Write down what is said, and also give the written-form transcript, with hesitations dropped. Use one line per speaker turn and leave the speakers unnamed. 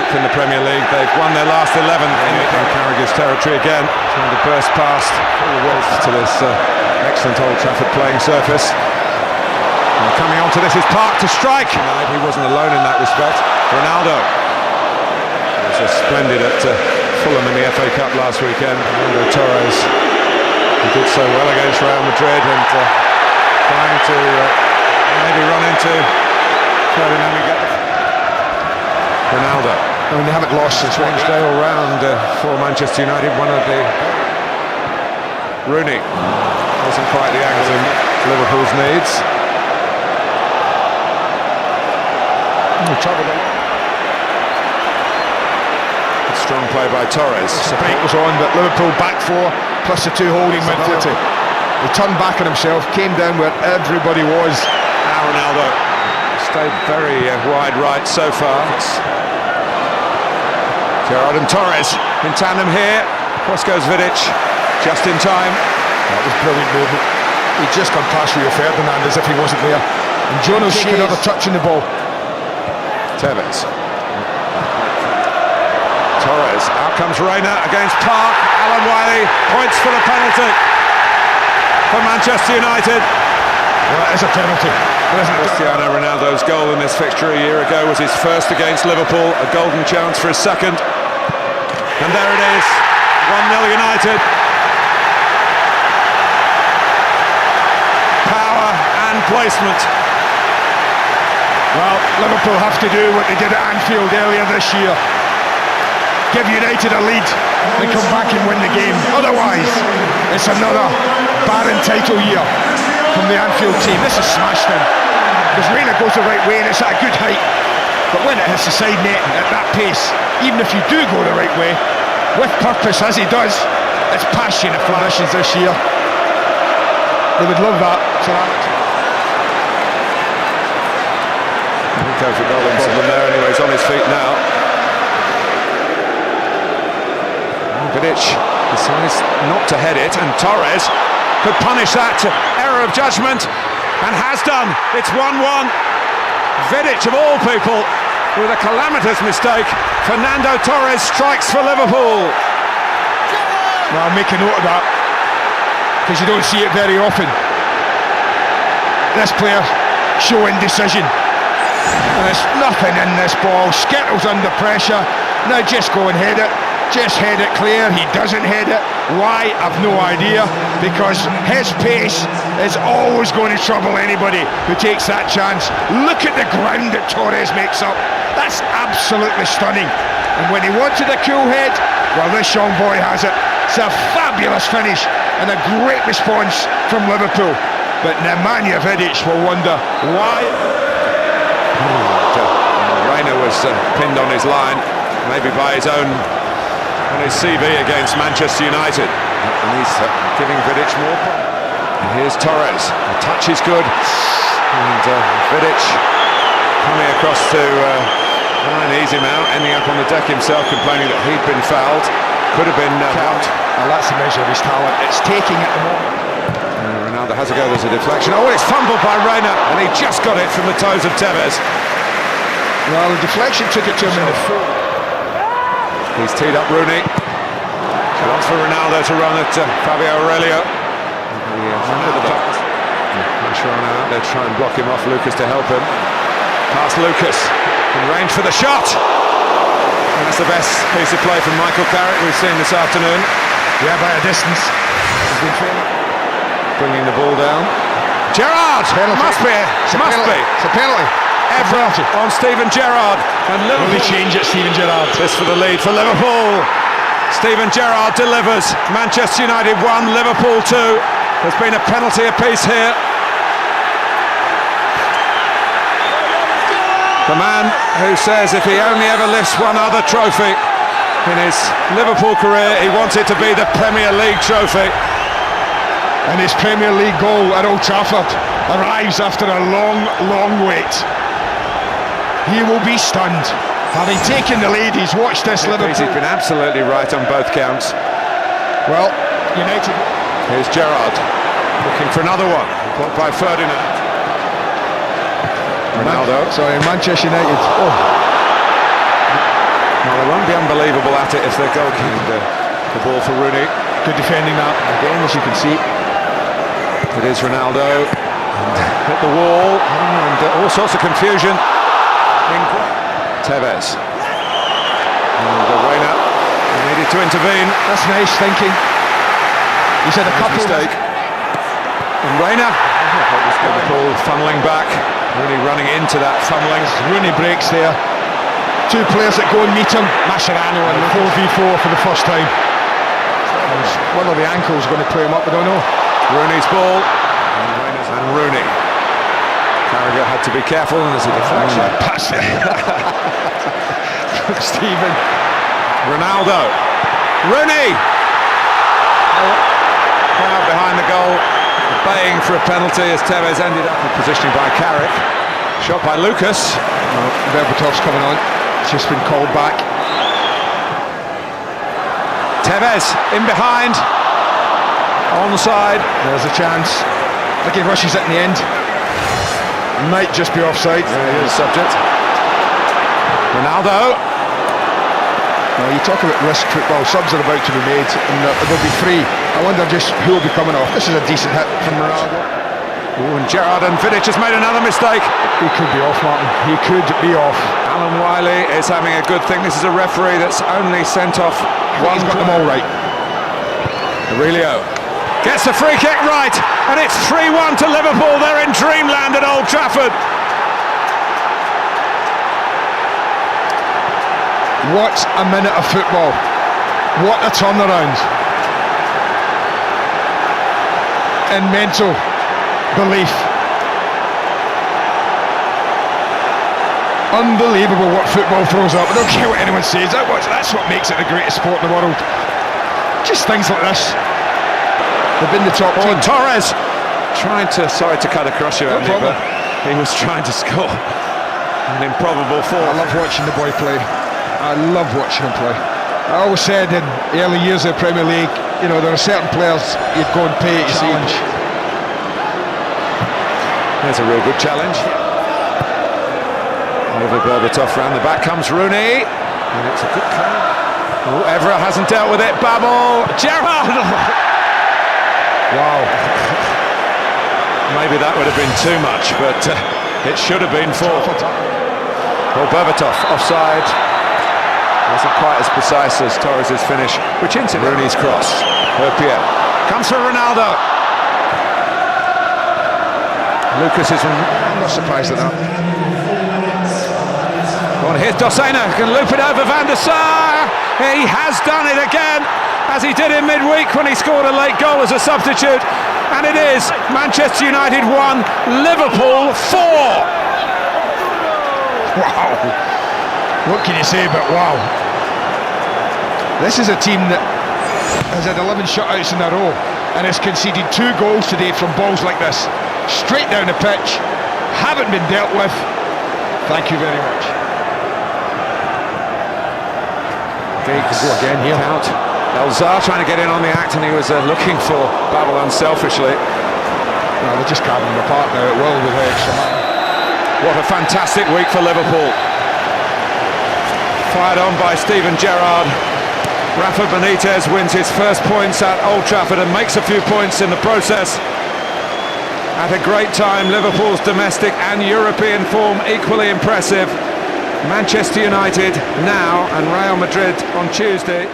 6th in the Premier League. They've won their last 11 in Carragher's territory again. Trying to burst past to this excellent Old Trafford playing surface. And coming onto this is Park to strike. He wasn't alone in that respect. Ronaldo was splendid at Fulham in the FA Cup last weekend. Fernando Torres, who did so well against Real Madrid, and trying to maybe run into Ferdinand again. Ronaldo.
I mean, they haven't lost since
Wednesday all round for Manchester United. One of the Rooney wasn't quite the angle in Liverpool's needs. Strong play by Torres.
The break was on, but Liverpool back four plus the two holding midfield. He turned back on himself, came down where everybody was.
Now Ronaldo stayed very wide right so far. Gerrard and Torres in tandem here. Cross goes Vidic, just in time.
That was brilliant movement. He'd just gone past Rio Ferdinand as if he wasn't there. And Jonas taking another touch in the ball.
Tevez. Torres, out comes Reina against Park. Alan Wiley points for the penalty for Manchester United.
Well, that is a penalty.
Cristiano Ronaldo's goal in this fixture a year ago was his first against Liverpool, a golden chance for his second. And there it is, 1-0 United. Power and placement.
Well, Liverpool have to do what they did at Anfield earlier this year. Give United a lead and come back and win the game. Otherwise, it's another barren title year from the Anfield team. This is smashed in. Because Reina goes the right way and it's at a good height. But when it hits the side net at that pace, even if you do go the right way, with purpose as he does, it's past you in the flashes this year. They would love that, Sir Alex.
Goes for goal problem there anyway, he's on his feet now. Vidic decides not to head it, and Torres could punish that error of judgment, and has done. It's 1-1. Vidic, of all people, with a calamitous mistake. Fernando Torres strikes for Liverpool.
Well, I'll make a note of that, because you don't see it very often. This player showing decision. And there's nothing in this ball. Skittles under pressure. Now just go and head it. Just head it clear. He doesn't head it. Why? I've no idea. Because his pace is always going to trouble anybody who takes that chance. Look at the ground that Torres makes up. That's absolutely stunning. And when he wanted a cool head, well, this young boy has it. It's a fabulous finish and a great response from Liverpool. But Nemanja Vidic will wonder why.
Reina was pinned on his line, maybe by his own, on his CV against Manchester United, and he's giving Vidic more. And here's Torres, the touch is good, and Vidic coming across to an easy mount, ending up on the deck himself, complaining that he'd been fouled. Could have been out.
Well, that's the measure of his talent. It's taking at the moment.
Ronaldo has a go, there's a deflection. Oh, it's fumbled by Reina, and he just got it from the toes of Tevez.
Well, the deflection took it to him in the foot.
He's teed up Rooney. Chance for Ronaldo to run at Fabio Aurelio. Pressure on out there, try and block him off. Lucas to help him. Past Lucas, in range for the shot. And that's the best piece of play from Michael Carrick we've seen this afternoon.
Yeah, by a distance.
Bringing the ball down. Gerrard! Must be.
It's a penalty.
Effort on Steven Gerrard, and Liverpool
will change it. Steven Gerrard.
This for the lead for Liverpool. Steven Gerrard delivers. Manchester United 1, Liverpool 2. There's been a penalty apiece here. The man who says if he only ever lifts one other trophy in his Liverpool career, he wants it to be the Premier League trophy.
And his Premier League goal at Old Trafford arrives after a long, long wait. He will be stunned. Having taken the lead, he's watched this Liverpool.
He's been absolutely right on both counts.
Well, United.
Here's Gerrard, looking for another one. Blocked by Ferdinand. Ronaldo.
Manchester United. Oh.
unbelievable at it if they're goalkeeping the ball for Rooney.
Good defending that, again, as you can see.
It is Ronaldo, and hit the wall, and all sorts of confusion. Tevez. And Reina needed to intervene.
That's nice thinking. He's had a couple...
Mistake. And Reina. Liverpool funneling back. Rooney running into that funneling.
Rooney breaks there. Two players that go and meet him. Mascherano and 4v4 for the first time. One of the ankles going to play him up, I don't know.
Rooney's ball. And Rooney. Carragher had to be careful, and there's a deflection.
Pass it. Stephen.
Ronaldo. Rooney! Crowd behind the goal, baying for a penalty as Tevez ended up in positioning by Carrick. Shot by Lucas.
Berbatov's coming on. It's just been called back.
Tevez in behind. Onside.
There's a chance. I think he rushes it in the end. Might just be offside.
There is subject. Ronaldo.
Now you talk about risk football, subs are about to be made and they'll be free. I wonder just who will be coming off. This is a decent hit from Ronaldo.
Oh, and Gerrard and Vidic has made another mistake.
He could be off, Martin. He could be off.
Alan Wiley is having a good thing. This is a referee that's only sent off one.
He's got them all right.
Aurelio gets the free kick right, and it's 3-1 to Liverpool. They're in dreamland at Old Trafford.
What a minute of football. What a turnaround. In mental belief. Unbelievable what football throws up. I don't care what anyone says. That's what makes it the greatest sport in the world. Just things like this. They've been the top team.
Torres trying to, sorry to cut across you, Andy, but he was trying to score an improbable form.
I love watching the boy play. I love watching him play. I always said in the early years of the Premier League, you know, there are certain players you'd go and pay to see.
There's a real good challenge. Over Berbatov, round the back comes Rooney. And it's a good play. Oh, Evra hasn't dealt with it. Babel. Gerrard!
Wow.
Maybe that would have been too much, but it should have been 4. Well, Berbatov offside. Wasn't quite as precise as Torres' finish, which hinted Rooney's cross. Herpier comes for Ronaldo. Lucas is...
I'm not surprised at that.
Well, here's Dossena, can loop it over Van der Sar. He has done it again, as he did in midweek when he scored a late goal as a substitute. And it is Manchester United 1, Liverpool 4.
Wow. What can you say about wow? This is a team that has had 11 shutouts in a row and has conceded 2 goals today from balls like this. Straight down the pitch, haven't been dealt with. Thank you very much.
Giggs go again here. Out. Elzar trying to get in on the act, and he was looking for Babel unselfishly.
Well, they're just carving them apart now at will with the extra man.
What a fantastic week for Liverpool. Fired on by Steven Gerrard. Rafa Benitez wins his first points at Old Trafford and makes a few points in the process. At a great time, Liverpool's domestic and European form equally impressive. Manchester United now and Real Madrid on Tuesday.